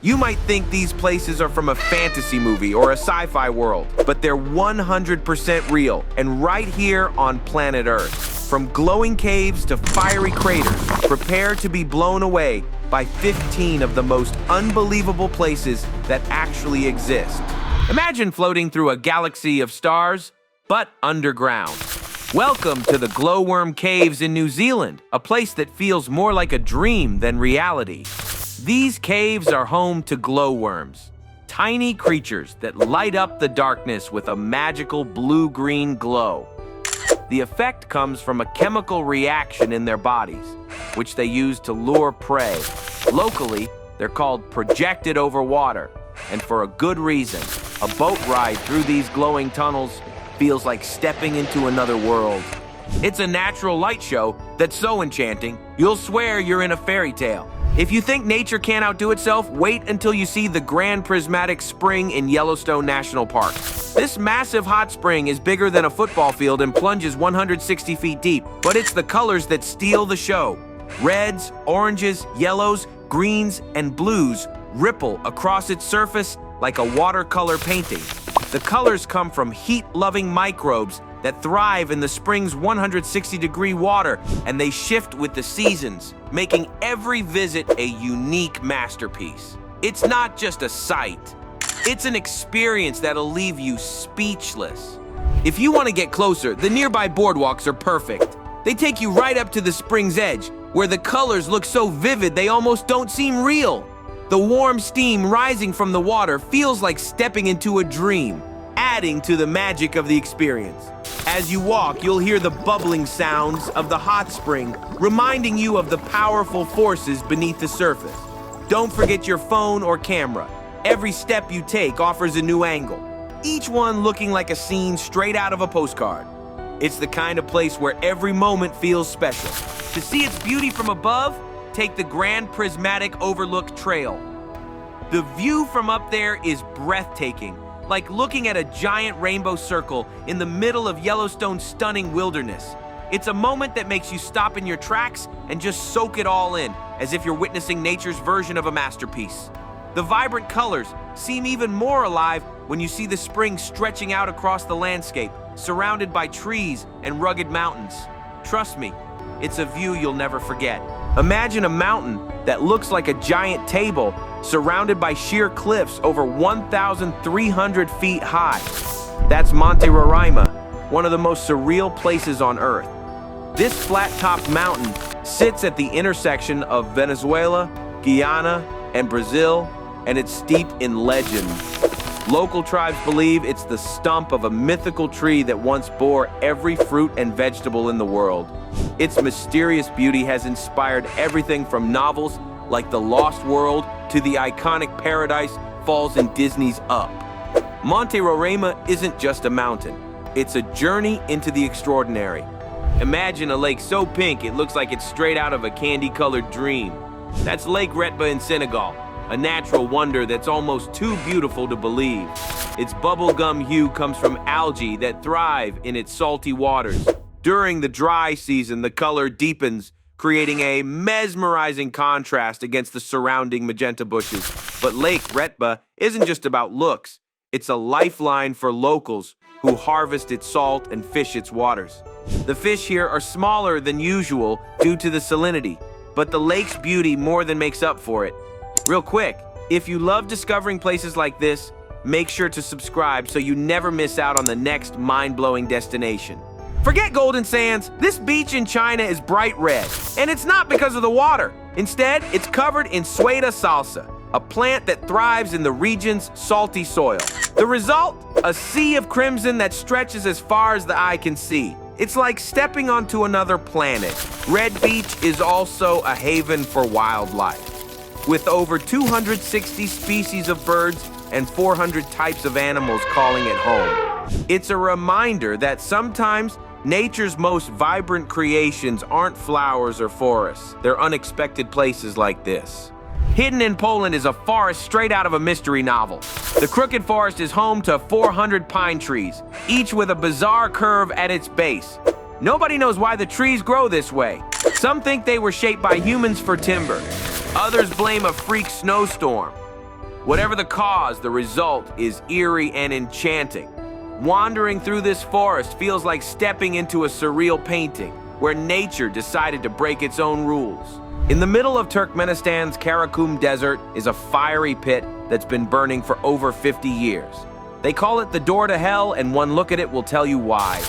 You might think these places are from a fantasy movie or a sci-fi world, but they're 100% real and right here on planet Earth. From glowing caves to fiery craters, prepare to be blown away by 15 of the most unbelievable places that actually exist. Imagine floating through a galaxy of stars, but underground. Welcome to the Glowworm Caves in New Zealand, a place that feels more like a dream than reality. These caves are home to glowworms, tiny creatures that light up the darkness with a magical blue-green glow. The effect comes from a chemical reaction in their bodies, which they use to lure prey. Locally, they're called projected over water, and for a good reason. A boat ride through these glowing tunnels feels like stepping into another world. It's a natural light show that's so enchanting, you'll swear you're in a fairy tale. If you think nature can't outdo itself, wait until you see the Grand Prismatic Spring in Yellowstone National Park. This massive hot spring is bigger than a football field and plunges 160 feet deep, but it's the colors that steal the show. Reds, oranges, yellows, greens, and blues ripple across its surface like a watercolor painting. The colors come from heat-loving microbes that thrive in the spring's 160-degree water, and they shift with the seasons, making every visit a unique masterpiece. It's not just a sight. It's an experience that'll leave you speechless. If you want to get closer, the nearby boardwalks are perfect. They take you right up to the spring's edge, where the colors look so vivid they almost don't seem real. The warm steam rising from the water feels like stepping into a dream, adding to the magic of the experience. As you walk, you'll hear the bubbling sounds of the hot spring, reminding you of the powerful forces beneath the surface. Don't forget your phone or camera. Every step you take offers a new angle, each one looking like a scene straight out of a postcard. It's the kind of place where every moment feels special. To see its beauty from above, take the Grand Prismatic Overlook Trail. The view from up there is breathtaking, like looking at a giant rainbow circle in the middle of Yellowstone's stunning wilderness. It's a moment that makes you stop in your tracks and just soak it all in, as if you're witnessing nature's version of a masterpiece. The vibrant colors seem even more alive when you see the spring stretching out across the landscape, surrounded by trees and rugged mountains. Trust me, it's a view you'll never forget. Imagine a mountain that looks like a giant table, surrounded by sheer cliffs over 1,300 feet high. That's Monte Roraima, one of the most surreal places on Earth. This flat-topped mountain sits at the intersection of Venezuela, Guyana, and Brazil, and it's steeped in legend. Local tribes believe it's the stump of a mythical tree that once bore every fruit and vegetable in the world. Its mysterious beauty has inspired everything from novels like The Lost World to the iconic Paradise Falls in Disney's Up. Monte Roraima isn't just a mountain. It's a journey into the extraordinary. Imagine a lake so pink it looks like it's straight out of a candy-colored dream. That's Lake Retba in Senegal, a natural wonder that's almost too beautiful to believe. Its bubblegum hue comes from algae that thrive in its salty waters. During the dry season, the color deepens, creating a mesmerizing contrast against the surrounding magenta bushes. But Lake Retba isn't just about looks. It's a lifeline for locals who harvest its salt and fish its waters. The fish here are smaller than usual due to the salinity, but the lake's beauty more than makes up for it. Real quick, if you love discovering places like this, make sure to subscribe so you never miss out on the next mind-blowing destination. Forget Golden Sands, this beach in China is bright red, and it's not because of the water. Instead, it's covered in sueda salsa, a plant that thrives in the region's salty soil. The result? A sea of crimson that stretches as far as the eye can see. It's like stepping onto another planet. Red Beach is also a haven for wildlife, with over 260 species of birds and 400 types of animals calling it home. It's a reminder that sometimes nature's most vibrant creations aren't flowers or forests. They're unexpected places like this. Hidden in Poland is a forest straight out of a mystery novel. The Crooked Forest is home to 400 pine trees, each with a bizarre curve at its base. Nobody knows why the trees grow this way. Some think they were shaped by humans for timber. Others blame a freak snowstorm. Whatever the cause, the result is eerie and enchanting. Wandering through this forest feels like stepping into a surreal painting, where nature decided to break its own rules. In the middle of Turkmenistan's Karakum Desert is a fiery pit that's been burning for over 50 years. They call it the door to hell, and one look at it will tell you why.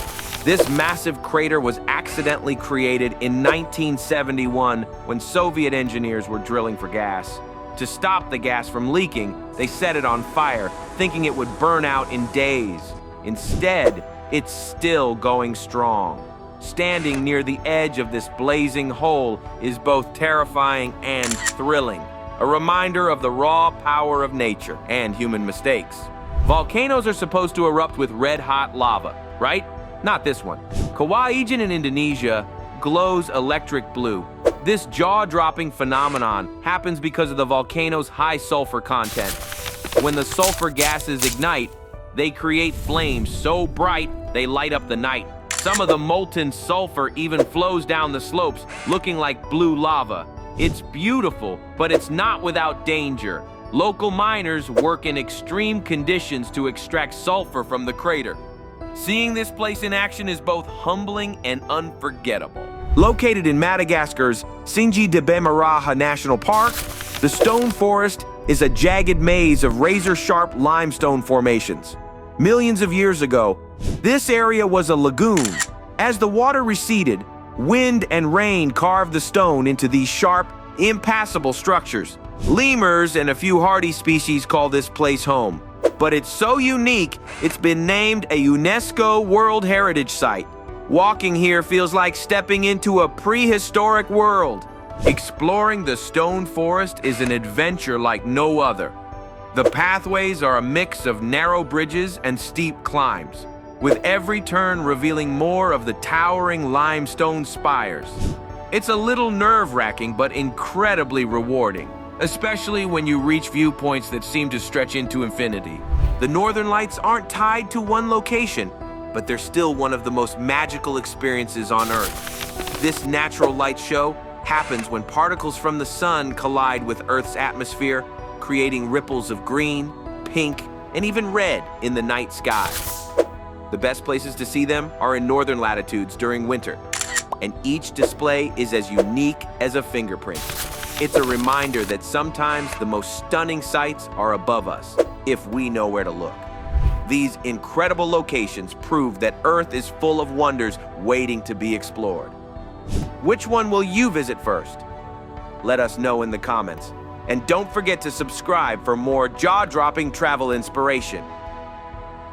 This massive crater was accidentally created in 1971 when Soviet engineers were drilling for gas. To stop the gas from leaking, they set it on fire, thinking it would burn out in days. Instead, it's still going strong. Standing near the edge of this blazing hole is both terrifying and thrilling, a reminder of the raw power of nature and human mistakes. Volcanoes are supposed to erupt with red-hot lava, right? Not this one. Kawaijan in Indonesia glows electric blue. This jaw-dropping phenomenon happens because of the volcano's high sulfur content. When the sulfur gases ignite, they create flames so bright they light up the night. Some of the molten sulfur even flows down the slopes, looking like blue lava. It's beautiful, but it's not without danger. Local miners work in extreme conditions to extract sulfur from the crater. Seeing this place in action is both humbling and unforgettable. Located in Madagascar's Tsingy de Bemaraha National Park, the stone forest is a jagged maze of razor-sharp limestone formations. Millions of years ago, this area was a lagoon. As the water receded, wind and rain carved the stone into these sharp, impassable structures. Lemurs and a few hardy species call this place home. But it's so unique, it's been named a UNESCO World Heritage Site. Walking here feels like stepping into a prehistoric world. Exploring the stone forest is an adventure like no other. The pathways are a mix of narrow bridges and steep climbs, with every turn revealing more of the towering limestone spires. It's a little nerve-wracking but incredibly rewarding, especially when you reach viewpoints that seem to stretch into infinity. The Northern Lights aren't tied to one location, but they're still one of the most magical experiences on Earth. This natural light show happens when particles from the sun collide with Earth's atmosphere, creating ripples of green, pink, and even red in the night sky. The best places to see them are in northern latitudes during winter, and each display is as unique as a fingerprint. It's a reminder that sometimes the most stunning sights are above us, if we know where to look. These incredible locations prove that Earth is full of wonders waiting to be explored. Which one will you visit first? Let us know in the comments. And don't forget to subscribe for more jaw-dropping travel inspiration.